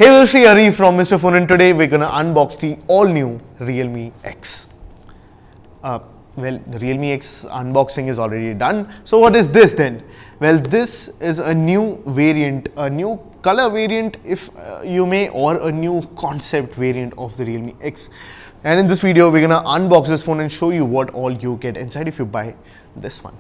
Hey, this is Sreehari from Mr. Phone, and today we're gonna unbox the all-new Realme X. Well, the Realme X unboxing is already done. So what is this then? Well, this is a new variant, a new color variant, if you may, or a new concept variant of the Realme X. And in this video, we're gonna unbox this phone and show you what all you get inside if you buy this one.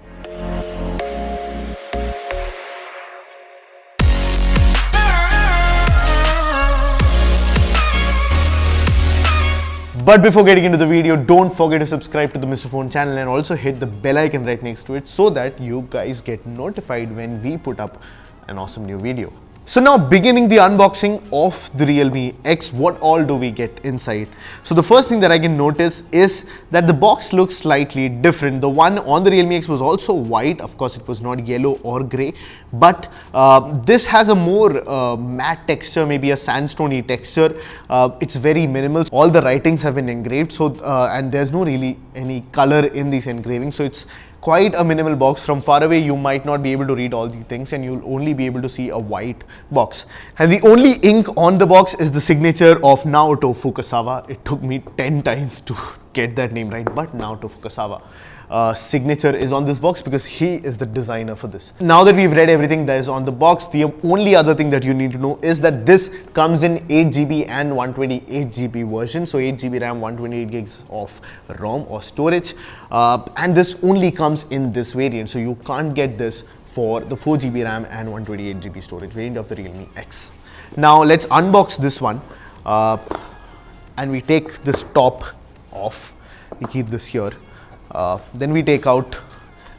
But before getting into the video, don't forget to subscribe to the Mr. Phone channel and also hit the bell icon right next to it so that you guys get notified when we put up an awesome new video. So now beginning the unboxing of the Realme X, what all do we get inside? So the first thing that I can notice is that the box looks slightly different. The one on the Realme X was also white. Of course, it was not yellow or gray, but this has a more matte texture, maybe a sandstone-y texture. It's very minimal. All the writings have been engraved, so and there's no really any color in these engravings. So it's quite a minimal box. From far away, you might not be able to read all the things and you'll only be able to see a white box. And the only ink on the box is the signature of Naoto Fukasawa. It took me 10 times to get that name right, but Naoto Fukasawa. Signature is on this box because he is the designer for this. Now that we've read everything that is on the box, the only other thing that you need to know is that this comes in 8GB and 128GB version. So 8GB RAM, 128 gigs of ROM or storage. And this only comes in this variant. So you can't get this for the 4GB RAM and 128GB storage variant of the Realme X. Now let's unbox this one. And we take this top off. We keep this here. Then we take out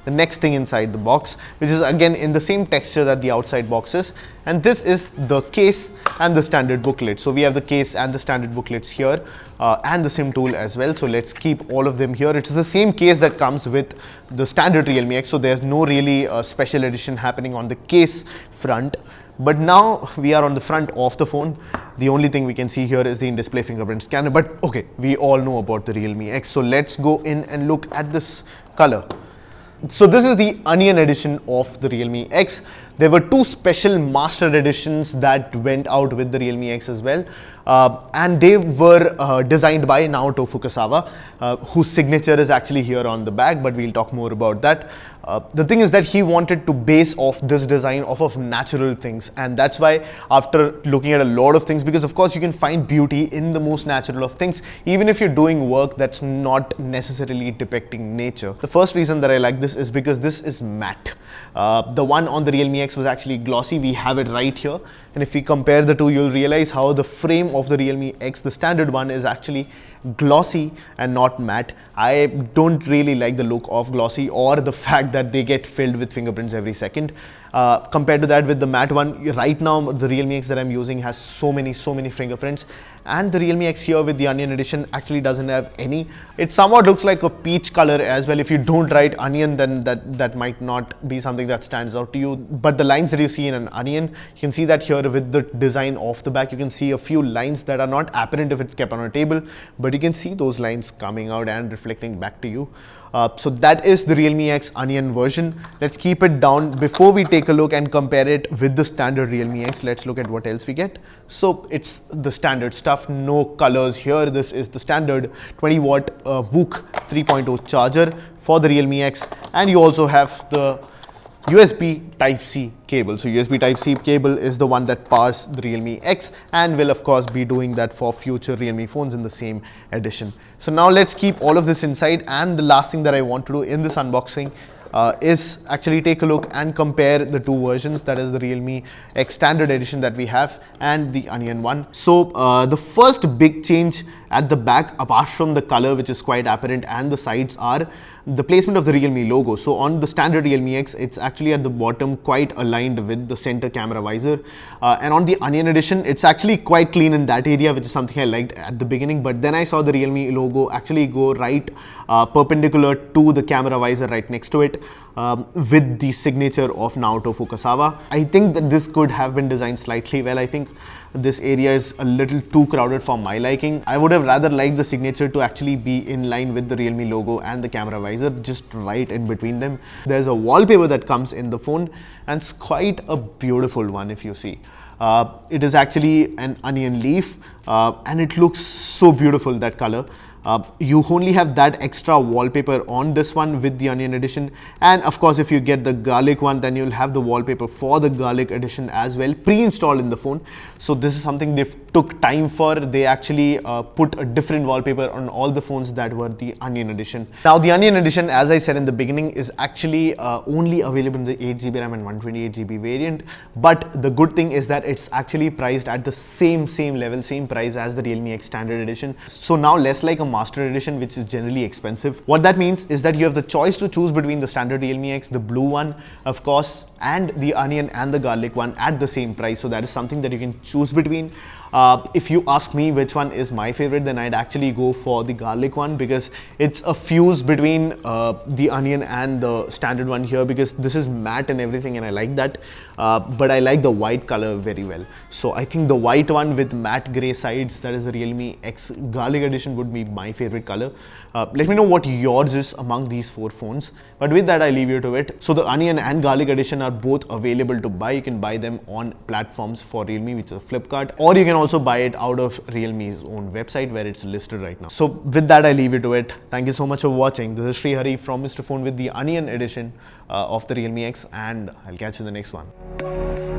the next thing inside the box, which is again in the same texture that the outside box is, and this is the case and the standard booklet. So we have the case and the standard booklets here, and the SIM tool as well. So let's keep all of them here. It's the same case that comes with the standard Realme X, so there's no really special edition happening on the case front. But now we are on the front of the phone. The only thing we can see here is the in-display fingerprint scanner. But okay, we all know about the Realme X. So let's go in and look at this color. So this is the Onion edition of the Realme X. There were two special master editions that went out with the Realme X as well. And they were designed by Naoto Fukasawa, whose signature is actually here on the back, but we'll talk more about that. The thing is that he wanted to base off this design off of natural things, and that's why after looking at a lot of things, because of course you can find beauty in the most natural of things, even if you're doing work that's not necessarily depicting nature. The first reason that I like this is because this is matte. The one on the Realme X was actually glossy. We have it right here, and if we compare the two, you'll realize how the frame of the Realme X, the standard one, is actually glossy and not matte. I don't really like the look of glossy or the fact that they get filled with fingerprints every second. Compared to that with the matte one, right now the Realme X that I'm using has so many fingerprints, and the Realme X here with the Onion edition actually doesn't have any. It somewhat looks like a peach color as well. If you don't write Onion, then that might not be something that stands out to you. But the lines that you see in an Onion, you can see that here with the design of the back. You can see a few lines that are not apparent if it's kept on a table, but you can see those lines coming out and reflecting back to you. So that is the Realme X Onion version. Let's keep it down. Before we take a look and compare it with the standard Realme X, let's look at what else we get. So it's the standard stuff, no colors here. This is the standard 20 watt VOOC 3.0 charger for the Realme X, and you also have the USB Type-C cable. So USB Type-C cable is the one that powers the Realme X and will of course be doing that for future Realme phones in the same edition. So now let's keep all of this inside, and the last thing that I want to do in this unboxing is actually take a look and compare the two versions, that is the Realme X Standard Edition that we have and the Onion one. So the first big change at the back, apart from the color which is quite apparent and the sides, are the placement of the Realme logo. So on the standard Realme X, it's actually at the bottom, quite aligned with the center camera visor, and on the Onion edition, it's actually quite clean in that area, which is something I liked at the beginning. But then I saw the Realme logo actually go right perpendicular to the camera visor right next to it, with the signature of Naoto Fukasawa. I think that this could have been designed slightly well. I think this area is a little too crowded for my liking. I would have rather liked the signature to actually be in line with the Realme logo and the camera visor, just right in between them. There's a wallpaper that comes in the phone, and it's quite a beautiful one if you see. It is actually an onion leaf, and it looks so beautiful, that color. You only have that extra wallpaper on this one with the onion edition, and of course if you get the garlic one, then you'll have the wallpaper for the garlic edition as well, pre-installed in the phone. So this is something they took time for. They actually put a different wallpaper on all the phones that were the onion edition. Now the onion edition, as I said in the beginning, is actually only available in the 8GB RAM and 128GB variant, but the good thing is that it's actually priced at the same price as the Realme X Standard Edition. So now less like a Master Edition, which is generally expensive. What that means is that you have the choice to choose between the standard Realme X, the blue one, of course, and the onion and the garlic one at the same price. So that is something that you can choose between. If you ask me which one is my favorite, then I'd actually go for the garlic one, because it's a fuse between the onion and the standard one here, because this is matte and everything, and I like that. But I like the white color very well. So I think the white one with matte gray sides, that is the Realme X Garlic Edition, would be my favorite color. Let me know what yours is among these 4 phones. But with that, I leave you to it. So the onion and garlic edition are both available to buy. You can buy them on platforms for Realme, which is Flipkart, or you can also buy it out of Realme's own website where it's listed right now. So with that, I leave you to it. Thank you so much for watching. This is Sreehari from Mr. Phone with the onion edition of the Realme X, and I'll catch you in the next one.